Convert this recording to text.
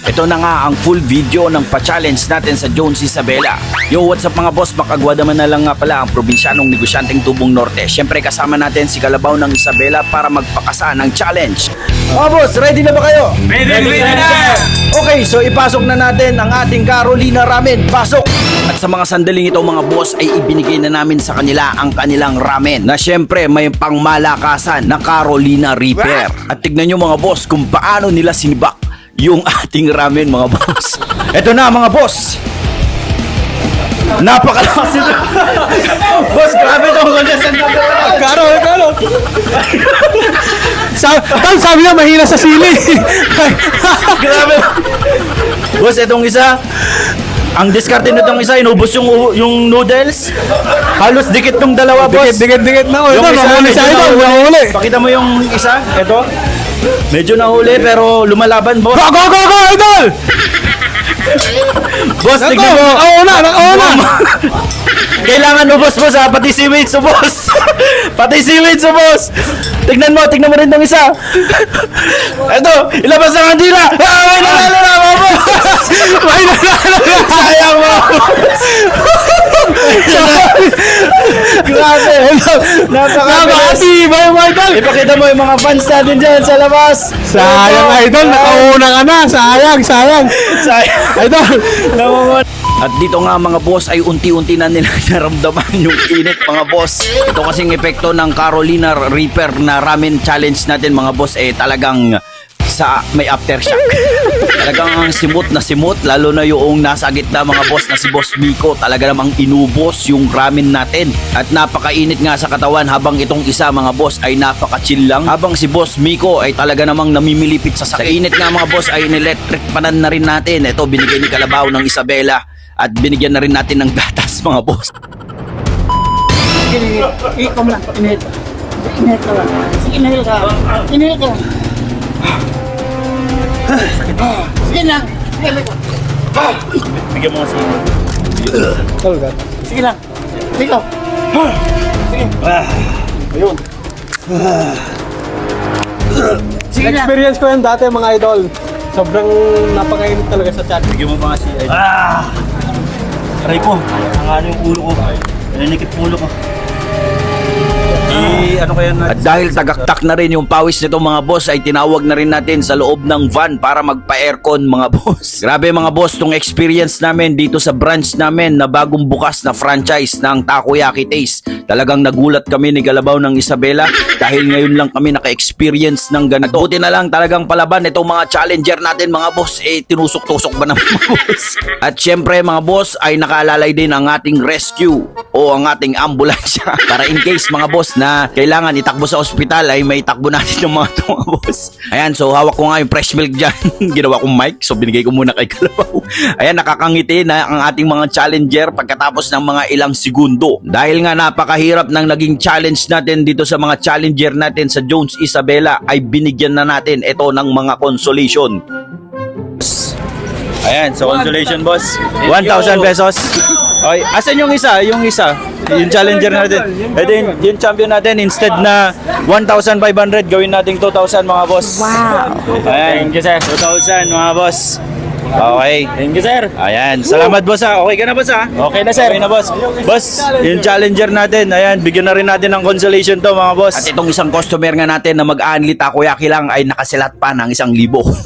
Ito na nga ang full video ng pa-challenge natin sa Jones Isabela. Yo, what's up mga boss? Makagwa naman na lang nga pala ang probinsyanong negosyanteng Tubong Norte. Siyempre kasama natin si Kalabaw ng Isabela para magpakasa ng challenge. Mga boss, ready na ba kayo? Ready na! Okay, so ipasok na natin ang ating Carolina Ramen. Pasok! At sa mga sandaling ito mga boss ay ibinigay na namin sa kanila ang kanilang ramen na syempre may pangmalakasan na Carolina Reaper. At tignan nyo mga boss kung paano nila sinibak yung ating ramen mga boss. Eto na mga boss. Napakalakas ito. Boss, grabe itong kondensang natin. Karo. Sabi niya mahina sa sili. Grabe. Boss, itong isa. Ang diskarte nitong isa, inubos yung noodles. Halos dikit tong dalawa, boss. Dikit na. Yung Ito, isa, nahuli medyo siya. Ito, nahuli. nahuli. Pakita mo yung isa. Ito. Medyo nahuli pero lumalaban, boss. Go, idol! Boss, tignan mo. Nakauna. Kailangan mo, boss, ha? Pati si Wade, boss. Pati si Wade, boss. Tignan mo rin tong isa. Ito, ilabas ang kandila. May nanalo na, mga boss. Sayang mo. Grabe. Napakatibay mo, idol. Ipakita mo yung mga fans natin dyan sa labas. Sayang, idol. Nakauna ka na. Sayang. Sayang. Idol. At dito nga mga boss ay unti-unti na nila naramdaman yung init mga boss. Ito kasing epekto ng Carolina Reaper na ramen challenge natin mga boss talagang sa may aftershock. Talagang ang simot na simot lalo na yung nasa gitna mga boss na si Boss Miko. Talaga namang inubos yung ramen natin. At napakainit nga sa katawan habang itong isa mga boss ay napaka-chill lang. Habang si Boss Miko ay talaga namang namimilipit sa sakit. Sa init nga mga boss ay in-electric panan na rin natin. Ito binigay ni Kalabaw ng Isabela. At binigyan na rin natin ng gatas mga boss. Ikaw lang, inhale. Inhale ka lang. Sige, inhale ka. Inhale ka. Sige lang. Inhale ka. Bigyan mo kasi. Sige lang. Ikaw. Sige. Ayun. Sige lang. Experience ko yan dati mga idol. Sobrang napakainit talaga sa chat. Bigyan mo pa kasi. Aray ko, ang ano yung ulo ko. Naninikip ulo ko. Ano kaya natin? At dahil tagaktak na rin yung pawis nito mga boss ay tinawag na rin natin sa loob ng van para magpa-aircon mga boss. Grabe mga boss, tong experience namin dito sa branch namin na bagong bukas na franchise ng Takoyaki Taste. Talagang nagulat kami ni Kalabaw ng Isabela dahil ngayon lang kami naka-experience ng ganito. At buti na lang talagang palaban itong mga challenger natin mga boss tinusok-tusok ba naman mga boss. At syempre mga boss ay nakaalalay din ang ating rescue o ang ating ambulansya para in case mga boss na kailangan itakbo sa ospital ay may takbo natin yung mga ito mga boss. Ayan, so hawak ko nga yung fresh milk dyan. Ginawa kong mic, so binigay ko muna kay Kalabaw. Ayan, nakakangiti na ang ating mga challenger pagkatapos ng mga ilang segundo. Dahil nga napakahirap ng naging challenge natin dito sa mga challenger natin sa Jones Isabela ay binigyan na natin ito ng mga consolation. Ayan, so consolation boss. 1,000 pesos. Okay, asan yung isa? Yung challenger natin. Ito yung champion natin. Instead na 1,500, gawin natin 2,000 mga boss. Wow. Ayan, thank you sir. 2,000 mga boss. Okay. Thank you, sir. Ayan, salamat boss ha. Okay ka na boss ha? Okay na, sir. Okay na boss. Boss, yung challenger natin, ayan, bigyan na rin natin ng consolation to mga boss. At itong isang customer nga natin na mag-aanli takoyaki lang ay nakasilat pa ng 1,000.